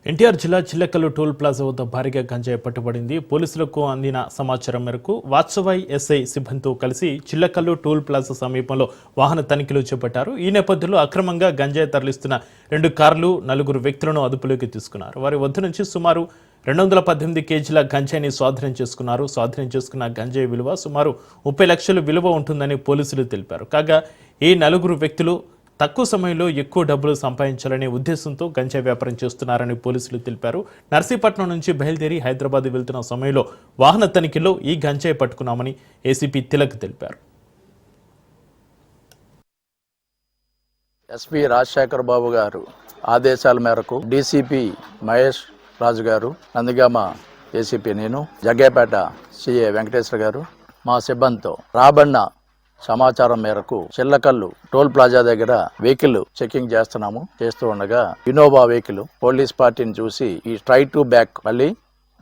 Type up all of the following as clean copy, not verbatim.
ఎన్టీఆర్ జిల్లా Chillakallu toll plaza వద్ద భారీగా గంజాయి పట్టుబడింది. పోలీసులకు అందిన సమాచారం మేరకు వాత్సవాయి ఎస్ఐ సిబ్బందితో కలిసి చిల్లకల్లు టోల్ ప్లాజా సమీపంలో వాహన తనిఖీలు చేపట్టారు. ఈ నేపథ్యంలో అక్రమంగా గంజాయి తరలిస్తున్న 2 కార్లు, 4 వ్యక్తులను అదుపులోకి తీసుకున్నారు. వారి వద్ద నుంచి సుమారు 218 కేజీల గంజాయిని స్వాధీనం చేసుకున్నారు. స్వాధీనం చేసుకున్న గంజాయి విలువ సుమారు 30 లక్షల విలువ ఉంటుందని పోలీసులు తెలిపారు. కాగా ఈ 4 వ్యక్తులు తక్కువ సమయంలో ఎక్కువ డబ్బులు సంపాదించాలనే ఉద్దేశంతో గంజాయి వ్యాపారం చేస్తున్నారని పోలీసులు తెలిపారు. నర్సీపట్నం నుంచి బయలుదేరి హైదరాబాద్ వెళ్తున్న సమయంలో వాహన తనిఖీలో ఈ గంజాయి పట్టుకున్నామని ఏసీపీ తిలక్ తెలిపారు. ఎస్పీ రాజశేఖర్ బాబు గారు ఆదేశాల మేరకు డీసీపీ మహేష్ రాజు గారు, నందిగామ ఏసీపీ నేను, జగ్గేపేట సిఏ వెంకటేశ్వర గారు మా సిబ్బందితో రాబడిన సమాచారం మేరకు చిల్లకల్లు టోల్ ప్లాజా దగ్గర వెహికల్ చెకింగ్ చేస్తూ ఉండగా ఇన్నోవా వెహికల్ పోలీస్ పార్టీని చూసి ఈ ట్రై టు బ్యాక్ మళ్ళీ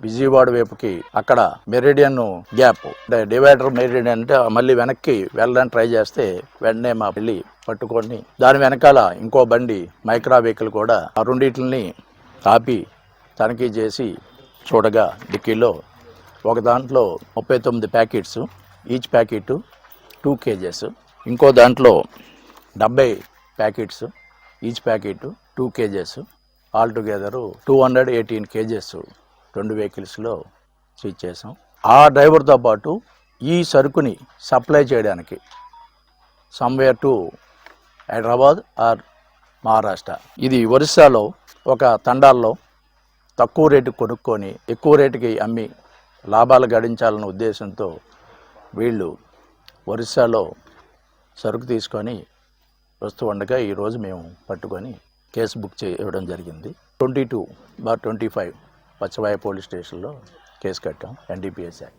విజయవాడ వైపుకి అక్కడ మెరిడియన్ గ్యాప్ అంటే డివైడర్ మెరిడియన్ అంటే మళ్ళీ వెనక్కి వెళ్ళడానికి ట్రై చేస్తే వెంటనే మా పెళ్లి పట్టుకొని దాని వెనకాల ఇంకో బండి మైక్రా వెహికల్ కూడా ఆ రెండింటిని ఆపి తనిఖీ చేసి చూడగా డిక్కీలో ఒక దాంట్లో 39 ప్యాకెట్స్, ఈచ్ ప్యాకెట్ 2 kgs, ఇంకో దాంట్లో 70 packets, each packet 2 kgs, all together 218 kgs 2 వెహికల్స్లో సీజ్ చేసాం. ఆ డ్రైవర్తో పాటు ఈ సరుకుని సప్లై చేయడానికి somewhere to Hyderabad or Maharashtra, ఇది ఒరిస్సాలో ఒక తండాల్లో తక్కువ రేటుకి కొనుక్కొని ఎక్కువ రేటుకి అమ్మి లాభాలు గడించాలన్న ఉద్దేశంతో వీళ్ళు ఒరిస్సాలో సరుకు తీసుకొని వస్తూ ఉండగా ఈరోజు మేము పట్టుకొని కేసు బుక్ చేయడం జరిగింది. 22/25 పచ్చవాయి పోలీస్ స్టేషన్లో కేసు కట్టాం, NDPS యాక్ట్.